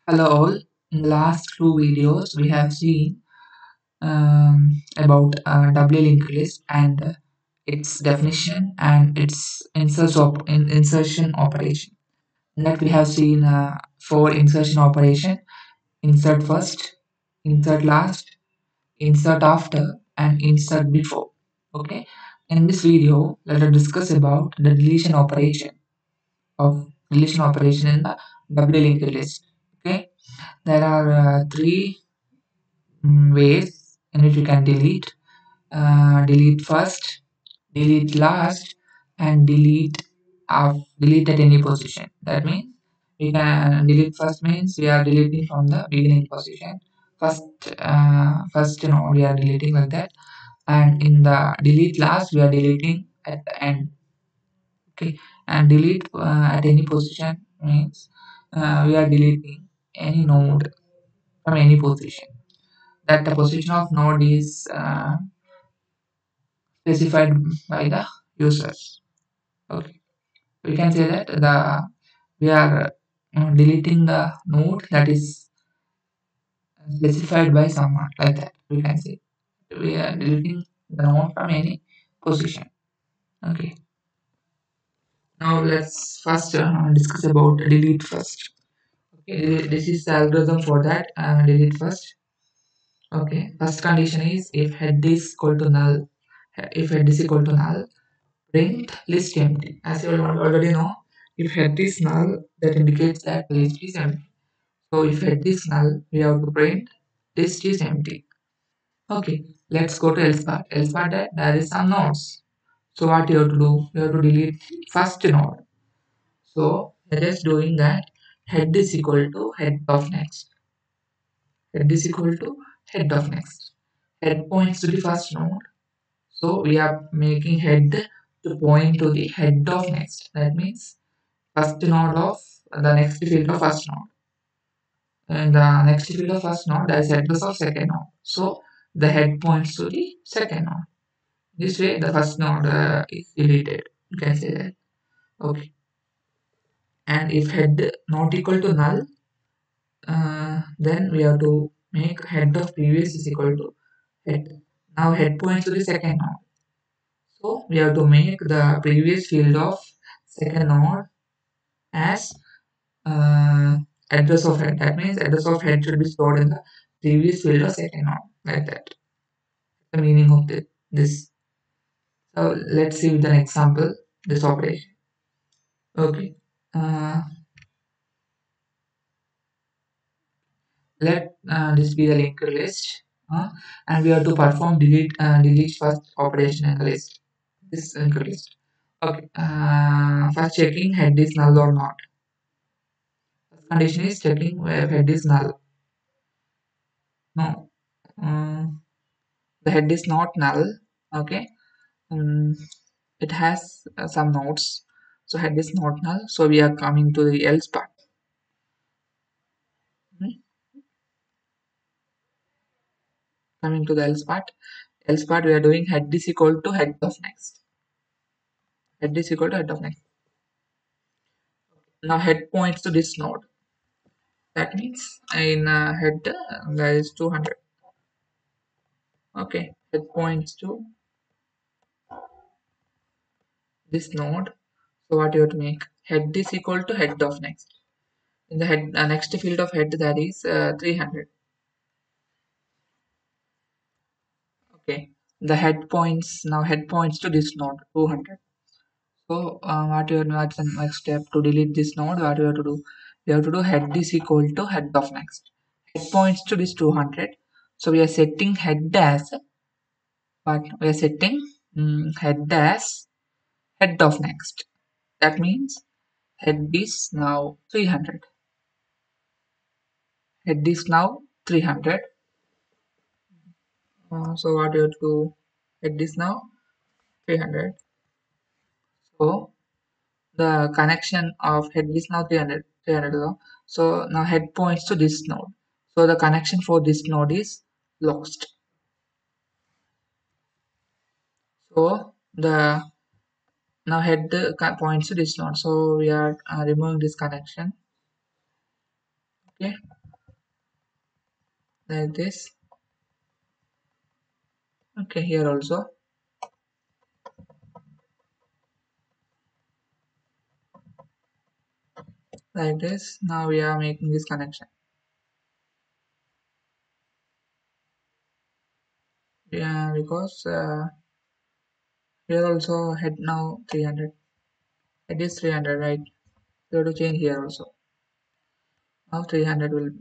Hello all. In the last two videos, we have seen about doubly linked list and its definition and its insertion operation. That we have seen four insertion operation: insert first, insert last, insert after, and insert before. Okay. In this video, let us discuss about the deletion operation in the doubly linked list. Okay. There are three ways in which we can delete first, delete last, and delete at any position. That means we can delete first means we are deleting from the beginning position. First, first node we are deleting like that, and in the delete last we are deleting at the end. Okay, and delete at any position means we are deleting any node from any position. That the position of node is specified by the users. Okay, we can say that we are deleting the node that is specified by someone, like that. We can say we are deleting the node from any position. Okay. Now let's first discuss about delete first. Okay, this is the algorithm for that. Delete first. Okay. First condition is if head is equal to null. If head is equal to null, print list empty. As you already know, if head is null, that indicates that list is empty. So if head is null, we have to print list is empty. Okay, let's go to else part. Else part that there is some nodes. So what you have to do? You have to delete first node. So we're just doing that. Head is equal to head of next. Head is equal to head of next. Head points to the first node. So we are making head to point to the head of next. That means first node of the next field of first node. And the next field of first node that is address of second node. So the head points to the second node. This way the first node is deleted. You can say that. Okay. And if head not equal to null, then we have to make head of previous is equal to head. Now head points to the second node. So we have to make the previous field of second node as uh, address of head. That means address of head should be stored in the previous field of second node, like that. The meaning of this. So let's see with an example this operation. Okay. Uh, let this be the linked list, and we have to perform delete first operation in the list. This linked list. Okay. First checking head is null or not. First condition is checking where head is null. No. The head is not null. Okay. um, it has some nodes, so head is not null, so we are coming to the else part. Hmm. Coming to the else part we are doing head is equal to head of next. Head is equal to head of next. Now head points to this node. That means in head there is 200. Okay, head points to this node. So what you have to make, head is equal to head of next. In the head next field of head, that is 300. Okay, the head points, now head points to this node 200. So what's the next step to delete this node? What you have to do? You have to do head is equal to head of next. Head points to this 200. So we are setting head as what? We are setting head as head of next. That means head is now 300. Head is now 300. So what you have to do? Head is now 300. So the connection of head is now 300 so now head points to this node, so the connection for this node is lost. So the now head points to this node, so we are removing this connection. Okay, like this. Okay, here also like this. Now we are making this connection. Yeah, because here also head now 300. Head is 300, right? We have to change here also. Now 300 will.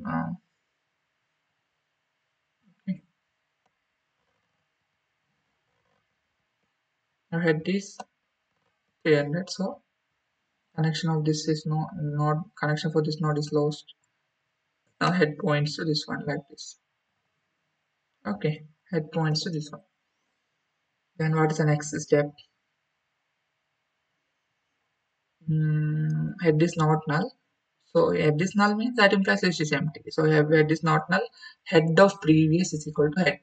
Okay. Now head is 300. So connection of this is no node. Connection for this node is lost. Now head points to this one like this. Okay. Head points to this one. Then what is the next step? Head is not null. So head is null means that implies list is empty. So head is not null. Head of previous is equal to head.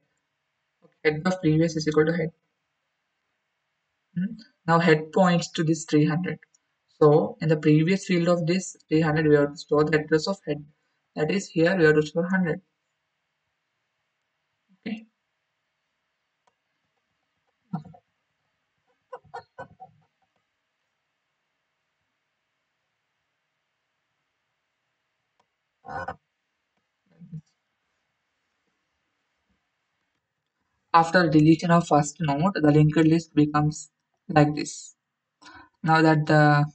Head of previous is equal to head. Now head points to this 300. So in the previous field of this 300, we have to store the address of head. That is here we have to store 100. Okay. After deletion of first node, the linked list becomes like this. Now that the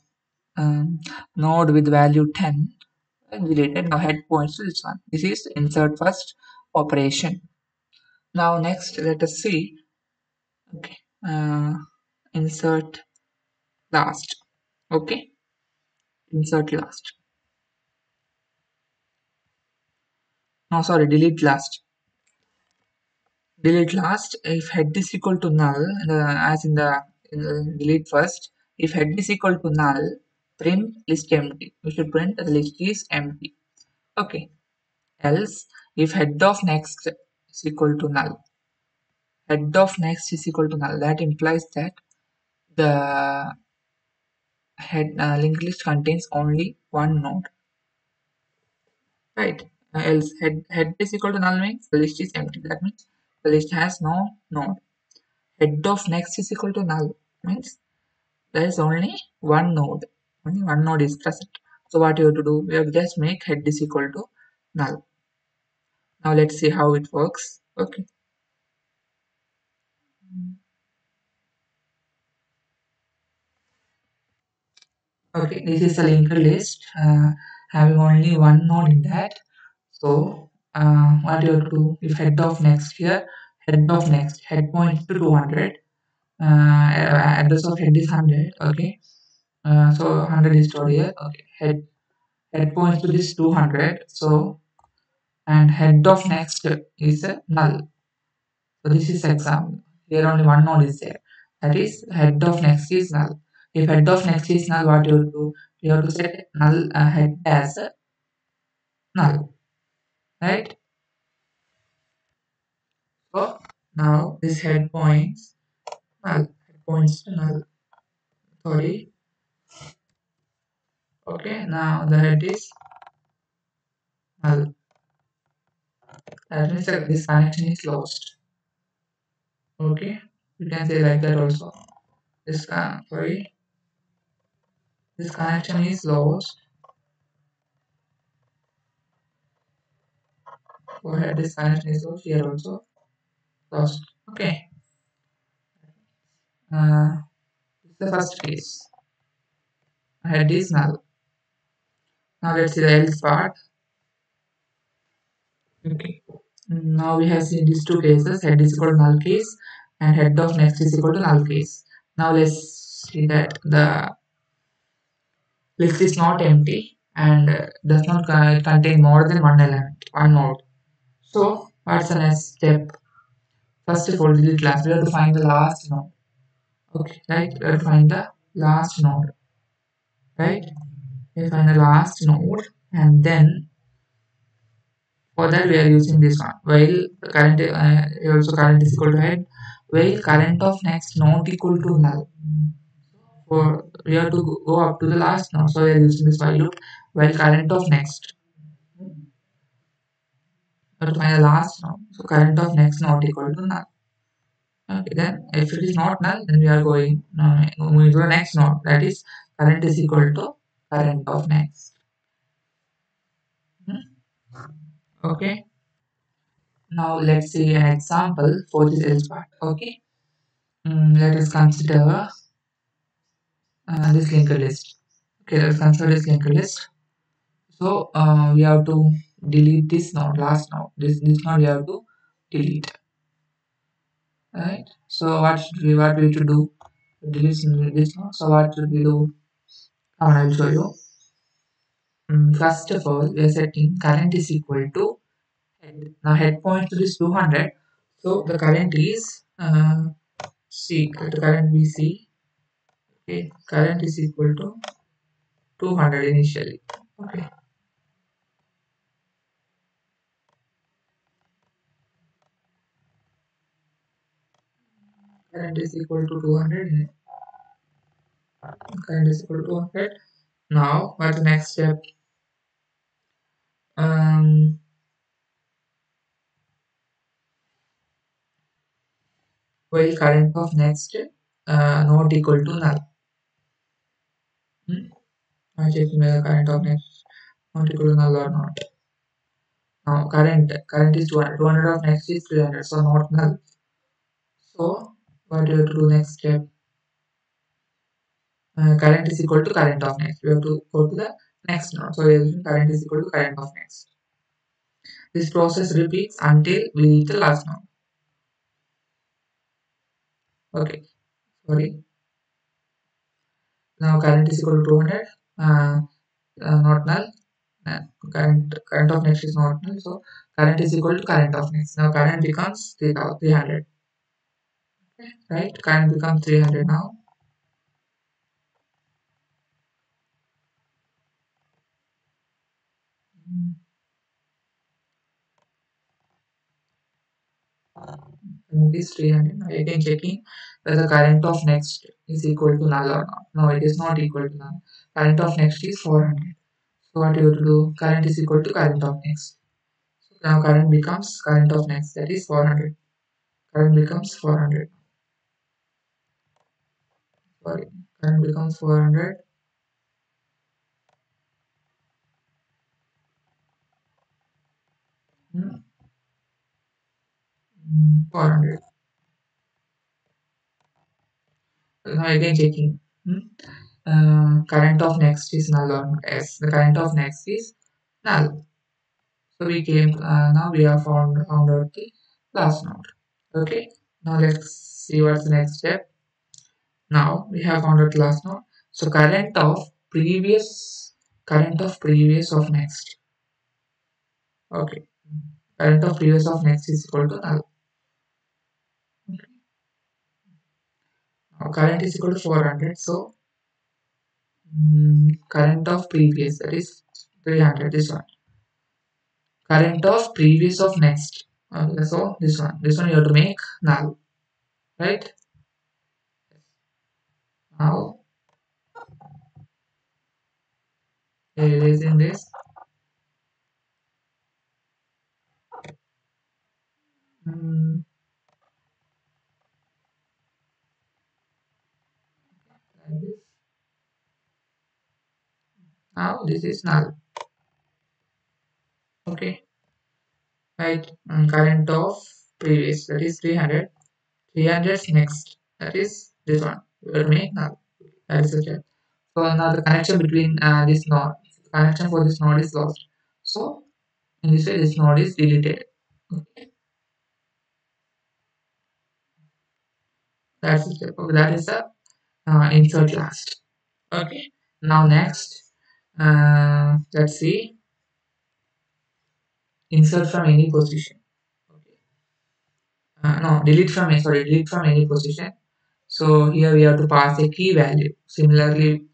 node with value 10 is deleted, now head points to this one. This is insert first operation. Now next, let us see. Okay. Insert last. Okay. Insert last. No, sorry, delete last. Delete last if head is equal to null, as in the delete first. If head is equal to null, print list empty. We should print the list is empty. Okay. Else, if head of next is equal to null, head of next is equal to null. That implies that the head linked list contains only one node, right? Else, head is equal to null means the list is empty. That means the list has no node. Head of next is equal to null means there is only one node. Only one node is present. So what you have to do? We have to just make head is equal to null. Now let's see how it works. Okay. Okay, this is a linked list having only one node in that. So what you have to do? If head of next here, head of next, head points to 200. Address of head is 100. Okay. So 100 is stored here. Okay. Head points to this 200. So and head of next is null. So this is example. Here only one node is there. That is head of next is null. If head of next is null, what you have to do? You have to set null head as null, right? So now this head points null. Head points to null. Sorry. Okay. Now the head is null. That means that this connection is lost. Okay. You can say like that also. Sorry. This connection is lost. Go ahead. This connection is lost here also. Lost. Okay. This is the first case. Head is null. Now let's see the else part. Okay. Now we have seen these two cases. Head is equal to null case and head of next is equal to null case. Now let's see that the list is not empty and does not contain more than one element, one node. So what's the next step? First of all, delete last. We have to find the last node. Okay, right? We have to find the last node, right? We find the last node and then for that we are using this one. While current also current is equal to head, while current of next not equal to null. For we have to go up to the last node. So we are using this while loop while current of next. have to find the last node. So current of next node equal to null. Okay, then if it is not null, then we are moving to the next node. That is current is equal to current of next. Hmm. Okay. Now let's see an example for this else part. Okay. Let us consider this linked list. Okay, let's consider this linked list. So we have to delete this node, last node. This node we have to delete. Right. So what we to do? Delete this node. So what should we do? Come on, I will show you. First of all, we are setting current is equal to head. Now head point to this 200. So the current is C. The current we see. Okay, current is equal to 200 initially. Okay, current is equal to 200. Current is equal to 200. Now, what's the next step? Um, while current of next not equal to null. Hmm? I'm checking whether current of next not equal to null or not. Now, current is 200. 200 of next is 300, so not null. So, what do you have to do next step? Current is equal to current of next. We have to go to the next node. So, we are using current is equal to current of next. This process repeats until we reach the last node. Okay, sorry. Now current is equal to 200. Uh, not null. Uh, current of next is not null. So current is equal to current of next. Now current becomes 300. Right? Current becomes 300 now. Current is 300. Now again checking whether current of next is equal to null or not. No, it is not equal to null. Current of next is 400. So what you have to do? Current is equal to current of next. So now current becomes current of next, that is 400. Current becomes 400. Sorry, current becomes 400. Hmm, 400. Now again checking. Current of next is null or not? Yes, the current of next is null. So we came. Now we have found out the last node. Okay. Now let's see what's the next step. Now we have found out last node. So current of previous of next. Okay. Current of previous of next is equal to null. Now current is equal to 400. So current of previous, that is 300. This one. Current of previous of next. Okay, so this one you have to make null, right? Now erasing this. mm, like this. Now this is null. Okay, right? Current of previous, that is 300. 300 next, that is this one. You have to make null. That is the step. So now the connection between this node, connection for this node is lost. So in this way, this node is deleted. Okay, that's the step. Okay, that is the insert last. Okay, now next, let's see, insert from any position. Okay. No, delete from any position. So here we have to pass a key value. Similarly,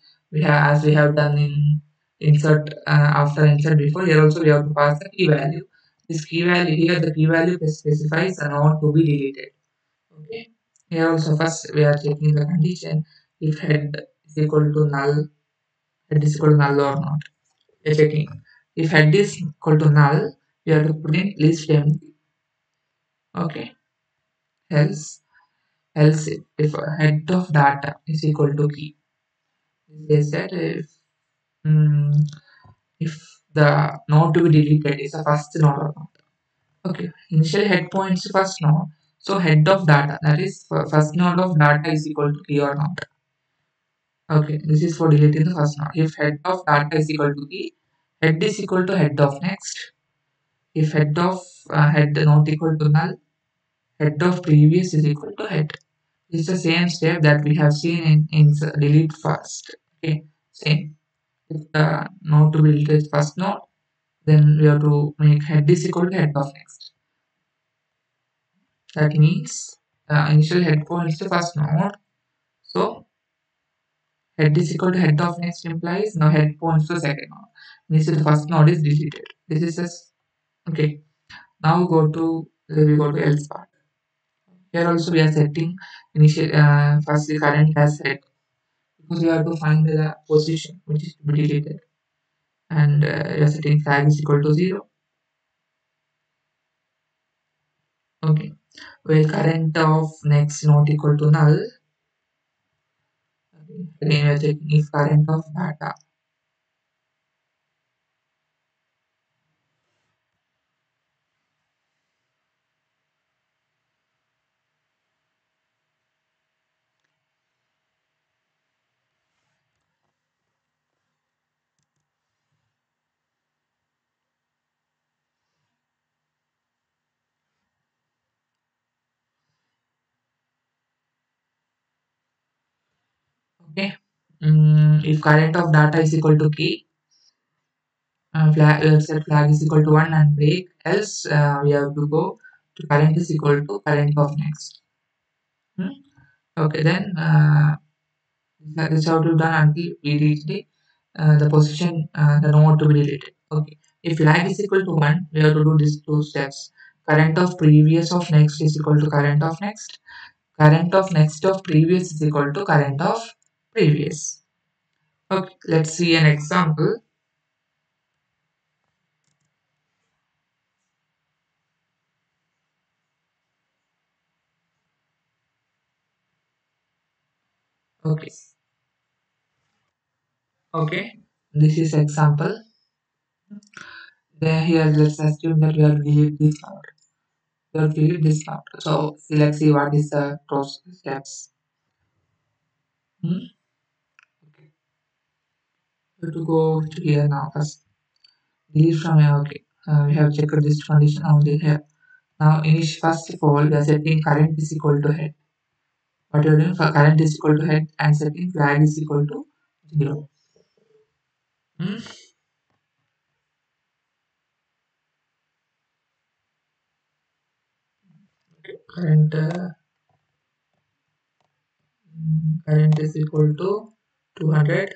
as we have done in insert after insert before, here also we have to pass a key value. This key value here, the key value specifies a node to be deleted. Okay. Here also first we are checking the condition if head is equal to null, head is equal to null or not. We are checking if head is equal to null, we have to put in list empty. Okay, else if head of data is equal to key, this says that mm, if the node to be deleted is the first node or not. Okay, initially head points to first node, so head of data, that is first node of data is equal to key or not. Okay, this is for deleting the first node. If head of data is equal to key, head is equal to head of next. If head of head not equal to null, head of previous is equal to head. This is the same step that we have seen in delete first. Okay, same. If the node to be deleted is first node, then we have to make head is equal to head of next. That means initial head points to first node. So head is equal to head of next implies now head points to second node. Means the first node is deleted. This is just okay. Now we go to else part. Here also we are setting initial first the current as head because we have to find the position which is to be deleted, and we are setting flag is equal to 0. Okay. Well, current of next not equal to null. Okay. Again, we are checking if current of data. Okay. If current of data is equal to key, set flag is equal to 1 and break. Else, we have to go to current is equal to current of next. Hmm? Okay, then that is how to done until we reach the position, the node to be deleted. Okay. If flag is equal to 1, we have to do these two steps. Current of previous of next is equal to current of next. Current of next of previous is equal to current of previous. Okay, let's see an example. Okay, okay. This is example. Then here let's assume that we are delete this node. We are delete this node. So let's see what is the process steps. Hmm? We have to go to here now first. Delete from here. Okay. We have checked this condition only here. Now first of all we are setting current is equal to head. What you are doing for current is equal to head and setting flag is equal to 0. Hmm? Current current is equal to 200.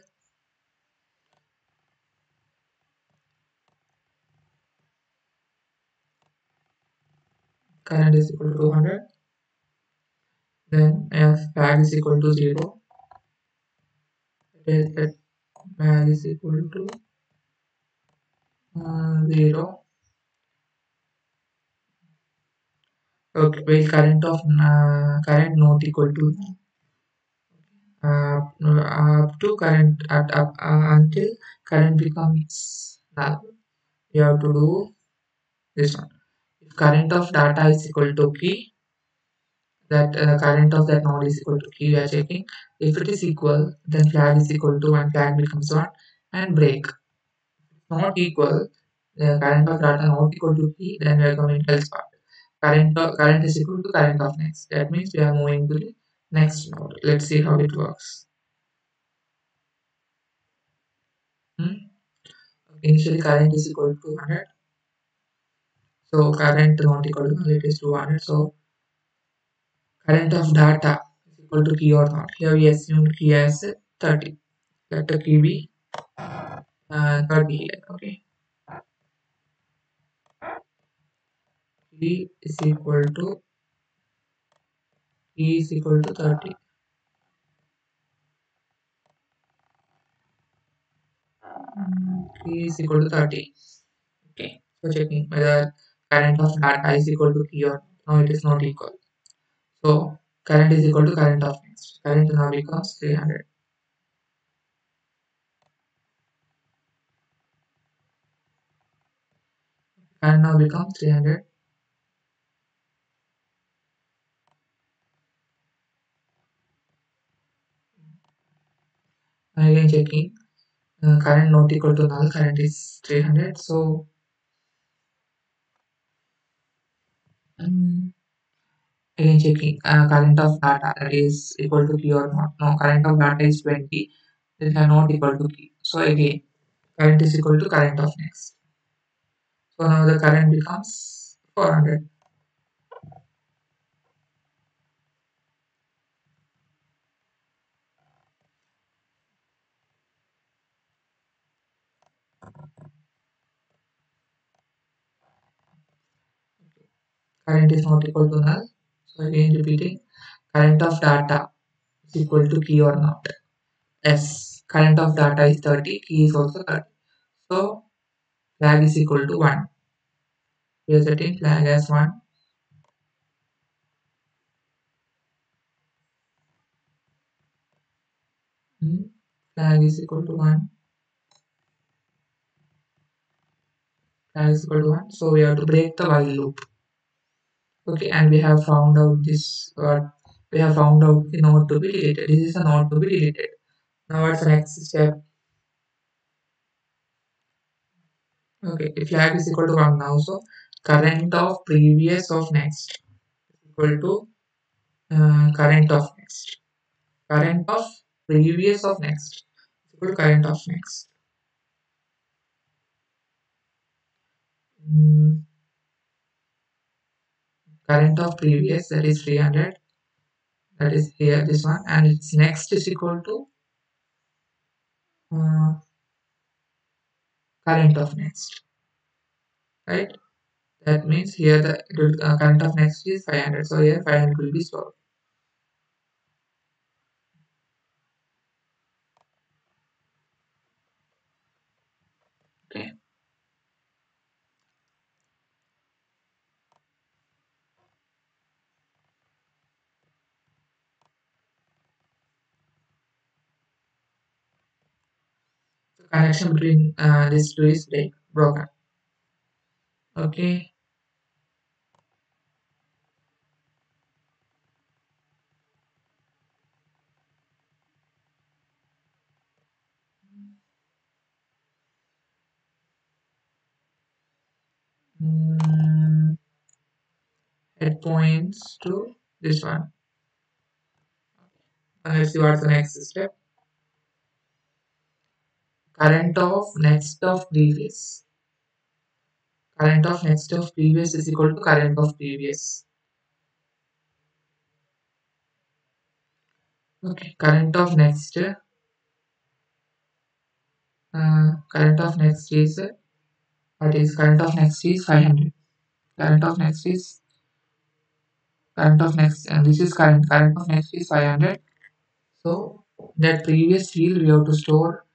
Current is equal to 200. Then flag is equal to 0. Flag is equal to 0. Okay, well current not equal to up to current until current becomes null. We have to do this one. If current of data is equal to key, that current of that node is equal to key, we are checking. If it is equal, then flag is equal to 1, flag becomes 1, and break. Not equal, the current of data not equal to key, then we are going to else part. Current is equal to current of next. That means we are moving to the next node. Let's see how it works. Hmm? Initially current is equal to 200. So current not equal to 100 is 200. So current of data is equal to key or not. Here we assume key as 30. Let the key be 30 here. Okay. Key is equal to 30. Key is equal to 30. Okay. for checking whether current of data is equal to key or no, it is not equal. So current is equal to current of next. Current now becomes 300. Current now becomes 300. Again checking. Current not equal to null. Current is 300. So um, again checking. Current of data that is equal to key or not. No, current of data is 20. They are not equal to key. So again, current is equal to current of next. So now the current becomes 400. Current is not equal to null. So again repeating, current of data is equal to key or not. Yes, current of data is 30, key is also 30. So flag is equal to 1. We are setting flag as 1. Hmm. Flag is equal to 1. Flag is equal to 1. So we have to break the while loop. Okay, and we have found out this, we have found out the node to be deleted. This is a node to be deleted. Now what's the next step? Okay, if flag is equal to 1 now, so current of previous of next equal to current of next. Current of previous of next equal to current of next. Mm, current of previous, that is 300, that is here this one, and its next is equal to uh, current of next, right? That means here the current of next is 500, so here 500 will be stored. Okay, the connection between these two is broken. Okay. Mm, it points to this one. Let's see what's the next step. Current of next of previous. Current of next of previous is equal to current of previous. Okay, current of next is what is current of next is 500. Current of next is current of next, and this is current of next is 500. So that previous field we have to store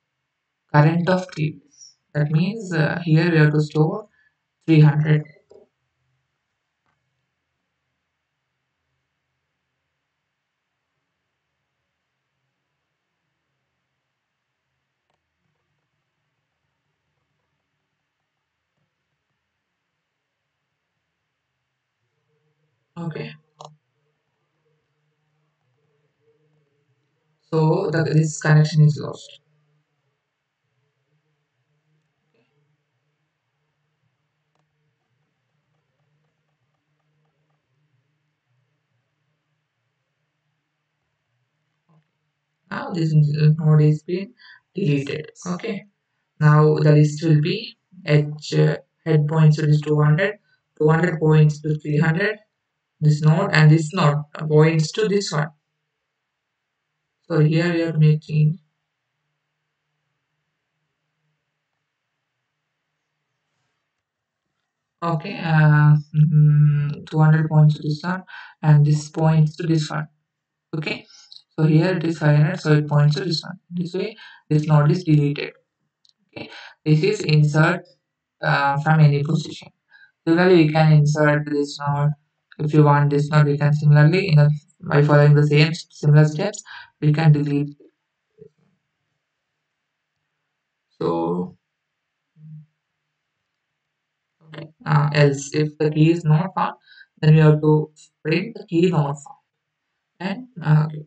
current of previous. That means here we have to store 300. Okay, so this connection is lost. Now this node is being deleted. Okay. Now the list will be h head points to this 200, 200 points to 300, this node, and this node points to this one. So here we are making, okay, 200 points to this one, and this points to this one. Okay, so here it is 500, so it points to this one. This way, this node is deleted. Okay, this is insert from any position. Similarly, we can insert this node. If you want this node, we can similarly, by following the same similar steps, we can delete. So, okay. Else, if the key is not found, then we have to print the key not found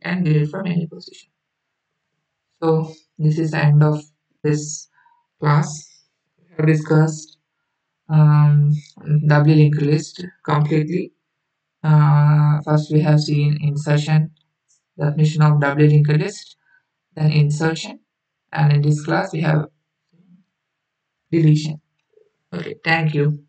and delete from any position. So, this is the end of this class. We have discussed um, W linked list completely. First, we have seen insertion, definition of W linked list, then insertion, and in this class, we have deletion. Okay, thank you.